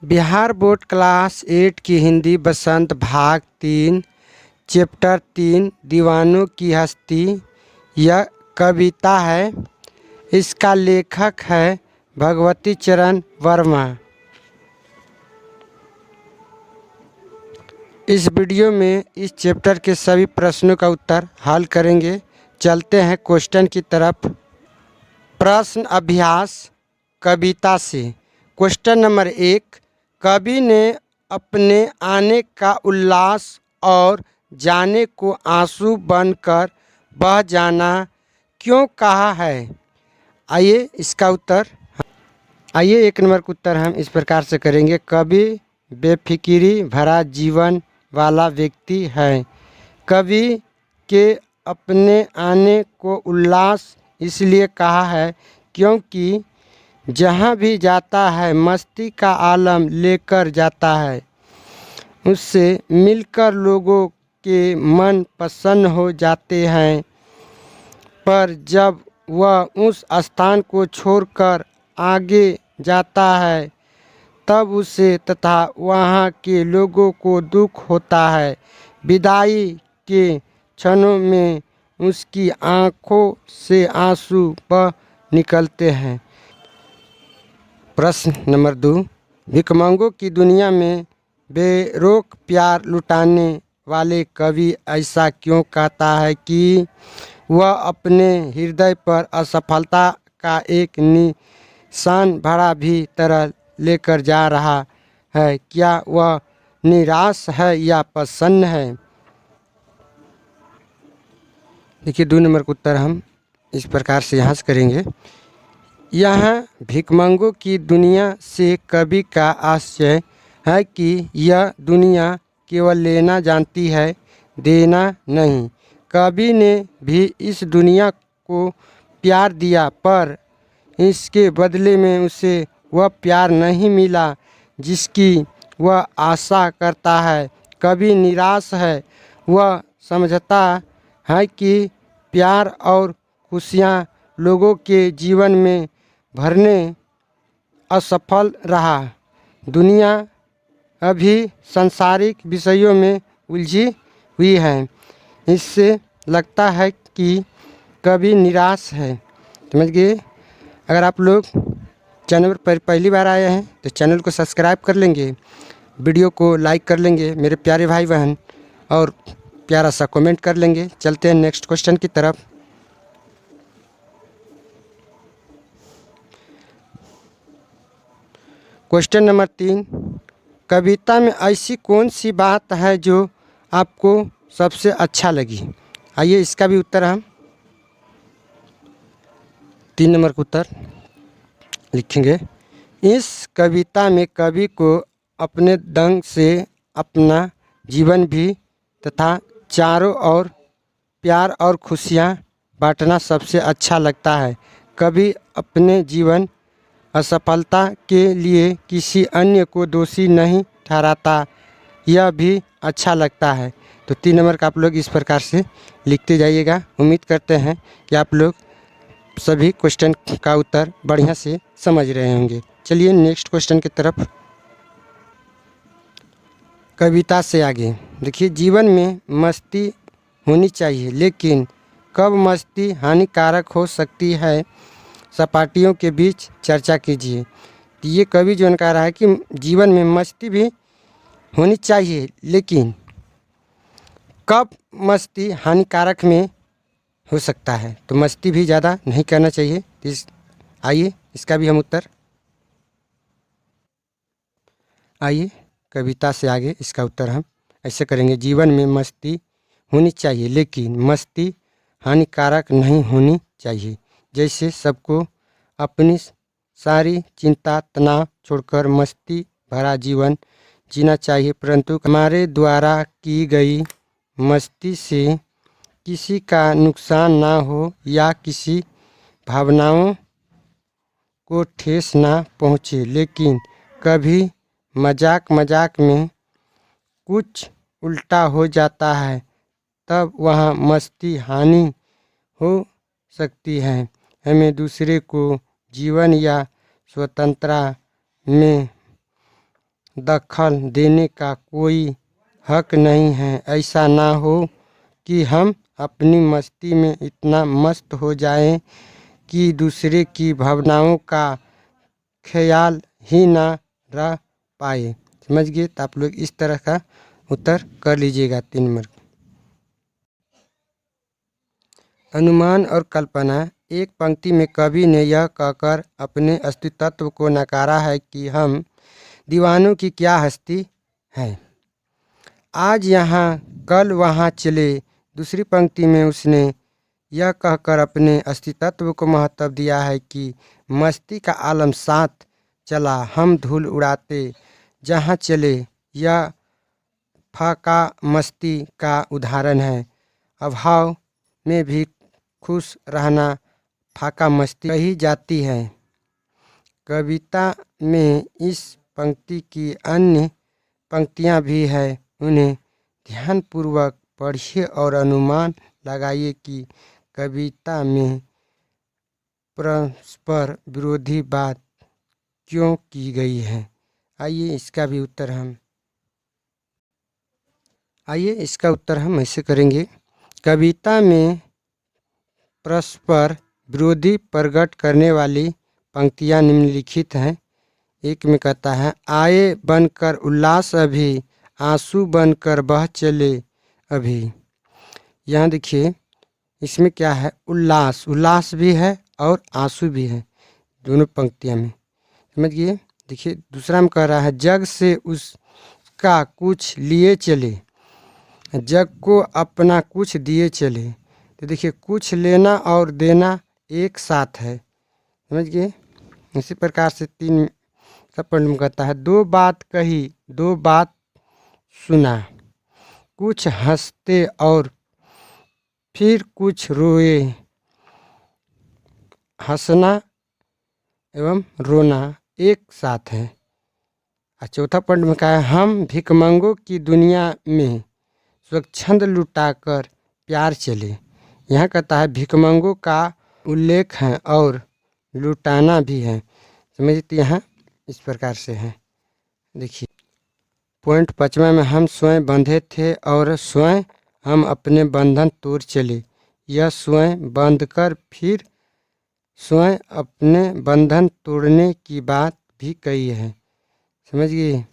Bihar board class 8 की हिंदी बसंत भाग 3 chapter 3 दीवानों की हस्ती। यह कविता है। इसका लेखक है भगवती चरण वर्मा। इस वीडियो में इस चैप्टर के सभी प्रश्नों का उत्तर हल करेंगे। चलते हैं क्वेश्चन की तरफ। प्रश्न अभ्यास कविता से। क्वेश्चन नंबर 1, कवि ने अपने आने का उल्लास और जाने को आंसू बनकर बह जाना क्यों कहा है? आइए इसका उत्तर आइए 1 नंबर का उत्तर हम इस प्रकार से करेंगे। कवि बेफिक्री भरा जीवन वाला व्यक्ति है। कवि के अपने आने को उल्लास इसलिए कहा है क्योंकि जहाँ भी जाता है मस्ती का आलम लेकर जाता है। उससे मिलकर लोगों के मन प्रसन्न हो जाते हैं। पर जब वह उस स्थान को छोड़कर आगे जाता है तब उसे तथा वहाँ के लोगों को दुख होता है। विदाई के क्षणों में उसकी आँखों से आंसू बह निकलते हैं। प्रश्न नंबर 2, भिखमंगों की दुनिया में बेरोक प्यार लुटाने वाले कवि ऐसा क्यों कहता है कि वह अपने हृदय पर असफलता का एक निशान भरा भी तरह लेकर जा रहा है? क्या वह निराश है या प्रसन्न है? देखिए 2 नंबर का उत्तर हम इस प्रकार से यहाँ से करेंगे। यहाँ भिखमंगों की दुनिया से कवि का आशय है कि यह दुनिया केवल लेना जानती है, देना नहीं। कवि ने भी इस दुनिया को प्यार दिया पर इसके बदले में उसे वह प्यार नहीं मिला जिसकी वह आशा करता है। कवि निराश है। वह समझता है कि प्यार और खुशियाँ लोगों के जीवन में भरने असफल रहा। दुनिया अभी सांसारिक विषयों में उलझी हुई है। इससे लगता है कि कवि निराश है। समझ गए? अगर आप लोग चैनल पर पहली बार आए हैं तो चैनल को सब्सक्राइब कर लेंगे, वीडियो को लाइक कर लेंगे मेरे प्यारे भाई बहन, और प्यारा सा कमेंट कर लेंगे। चलते हैं नेक्स्ट क्वेश्चन की तरफ। क्वेश्चन नंबर 3, कविता में ऐसी कौन सी बात है जो आपको सबसे अच्छा लगी? आइए इसका भी उत्तर हम 3 नंबर का उत्तर लिखेंगे। इस कविता में कवि को अपने ढंग से अपना जीवन भी तथा चारों ओर प्यार और खुशियाँ बांटना सबसे अच्छा लगता है। कवि अपने जीवन असफलता के लिए किसी अन्य को दोषी नहीं ठहराता, यह भी अच्छा लगता है। तो 3 नंबर का आप लोग इस प्रकार से लिखते जाइएगा। उम्मीद करते हैं कि आप लोग सभी क्वेश्चन का उत्तर बढ़िया से समझ रहे होंगे। चलिए नेक्स्ट क्वेश्चन की तरफ। कविता से आगे देखिए, जीवन में मस्ती होनी चाहिए लेकिन कब मस्ती हानिकारक हो सकती है, सपाटियों के बीच चर्चा कीजिए। तो ये कवि जो कह रहा है कि जीवन में मस्ती भी होनी चाहिए लेकिन कब मस्ती हानिकारक में हो सकता है, तो मस्ती भी ज़्यादा नहीं करना चाहिए। आइए इसका भी हम उत्तर आइए कविता से आगे इसका उत्तर हम ऐसे करेंगे। जीवन में मस्ती होनी चाहिए लेकिन मस्ती हानिकारक नहीं होनी चाहिए। जैसे सबको अपनी सारी चिंता तनाव छोड़कर मस्ती भरा जीवन जीना चाहिए, परंतु हमारे द्वारा की गई मस्ती से किसी का नुकसान ना हो या किसी भावनाओं को ठेस ना पहुँचे। लेकिन कभी मजाक मजाक में कुछ उल्टा हो जाता है तब वहाँ मस्ती हानि हो सकती है। हमें दूसरे को जीवन या स्वतंत्रता में दखल देने का कोई हक नहीं है। ऐसा ना हो कि हम अपनी मस्ती में इतना मस्त हो जाएं कि दूसरे की भावनाओं का ख्याल ही ना रह पाए। समझ गए? तो आप लोग इस तरह का उत्तर कर लीजिएगा 3 नंबर। अनुमान और कल्पना। एक पंक्ति में कवि ने यह कहकर अपने अस्तित्व को नकारा है कि हम दीवानों की क्या हस्ती है, आज यहाँ कल वहाँ चले। दूसरी पंक्ति में उसने यह कहकर अपने अस्तित्व को महत्व दिया है कि मस्ती का आलम साथ चला, हम धूल उड़ाते जहाँ चले। यह फाका मस्ती का उदाहरण है। अभाव में भी खुश रहना फाका मस्ती कही जाती है। कविता में इस पंक्ति की अन्य पंक्तियाँ भी है, उन्हें ध्यानपूर्वक पढ़िए और अनुमान लगाइए कि कविता में परस्पर विरोधी बात क्यों की गई है। आइए इसका उत्तर हम ऐसे करेंगे। कविता में परस्पर विरोधी प्रकट करने वाली पंक्तियाँ निम्नलिखित हैं। एक में कहता है, आए बनकर उल्लास अभी, आंसू बनकर बह चले अभी। यहाँ देखिए इसमें क्या है, उल्लास भी है और आंसू भी है दोनों पंक्तियाँ में। समझिए। देखिए दूसरा में कह रहा है, जग से उसका कुछ लिए चले, जग को अपना कुछ दिए चले। तो देखिए कुछ लेना और देना एक साथ है। समझ गए? इसी प्रकार से 3 का पॉइंट में कहता है, दो बात कही दो बात सुना, कुछ हंसते और फिर कुछ रोए, हंसना एवं रोना एक साथ है। और चौथा पॉइंट में कहा है, हम भिखमंगों की दुनिया में स्वच्छंद लुटाकर प्यार चले। यहाँ कहता है भिखमंगों का उल्लेख है और लुटाना भी है। समझते यहाँ इस प्रकार से है। देखिए पॉइंट 5वां में, हम स्वयं बंधे थे और स्वयं हम अपने बंधन तोड़ चले। यह स्वयं बंध कर फिर स्वयं अपने बंधन तोड़ने की बात भी कही है। समझ गए?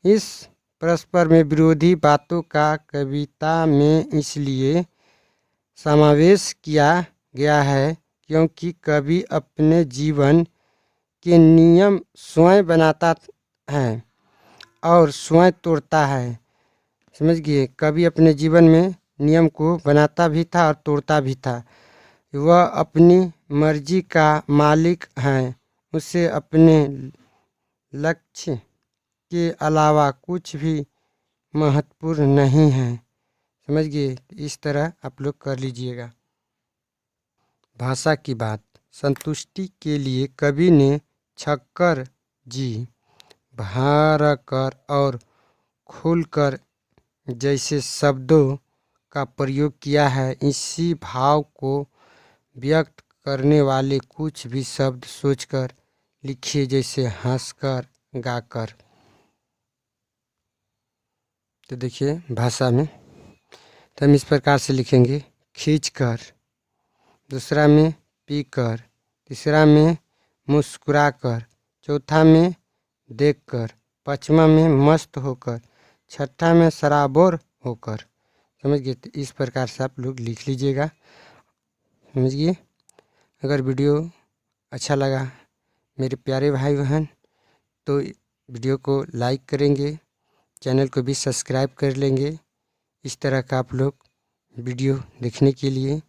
इस परस्पर में विरोधी बातों का कविता में इसलिए समावेश किया गया है क्योंकि कवि अपने जीवन के नियम स्वयं बनाता है और स्वयं तोड़ता है। समझ गए? कवि अपने जीवन में नियम को बनाता भी था और तोड़ता भी था। वह अपनी मर्जी का मालिक है, उसे अपने लक्ष्य के अलावा कुछ भी महत्वपूर्ण नहीं है। समझ गए? इस तरह आप लोग कर लीजिएगा। भाषा की बात। संतुष्टि के लिए कवि ने छक्कर जी, भारकर और खोलकर जैसे शब्दों का प्रयोग किया है। इसी भाव को व्यक्त करने वाले कुछ भी शब्द सोचकर लिखिए, जैसे हंसकर, गाकर। तो देखिए भाषा में तो हम इस प्रकार से लिखेंगे, खींचकर, दूसरा में पीकर, तीसरा में मुस्कुराकर, चौथा में देखकर, 5वां में मस्त होकर, 6ठा में सराबोर होकर। समझ गए? तो इस प्रकार से आप लोग लिख लीजिएगा। समझिए। अगर वीडियो अच्छा लगा मेरे प्यारे भाई बहन तो वीडियो को लाइक करेंगे, चैनल को भी सब्सक्राइब कर लेंगे इस तरह का आप लोग वीडियो देखने के लिए।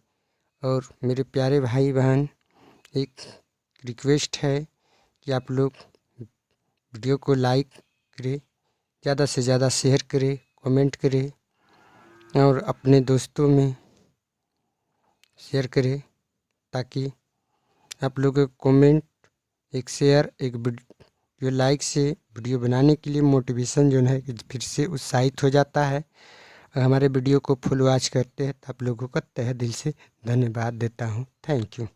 और मेरे प्यारे भाई बहन एक रिक्वेस्ट है कि आप लोग वीडियो को लाइक करें, ज़्यादा से ज़्यादा शेयर करें, कमेंट करें और अपने दोस्तों में शेयर करें, ताकि आप लोगों का कमेंट, एक शेयर, एक वीडियो लाइक से वीडियो बनाने के लिए मोटिवेशन जो है फिर से उत्साहित हो जाता है। और हमारे वीडियो को फुल वॉच करते हैं तो आप लोगों का तहे दिल से धन्यवाद देता हूँ। Thank you.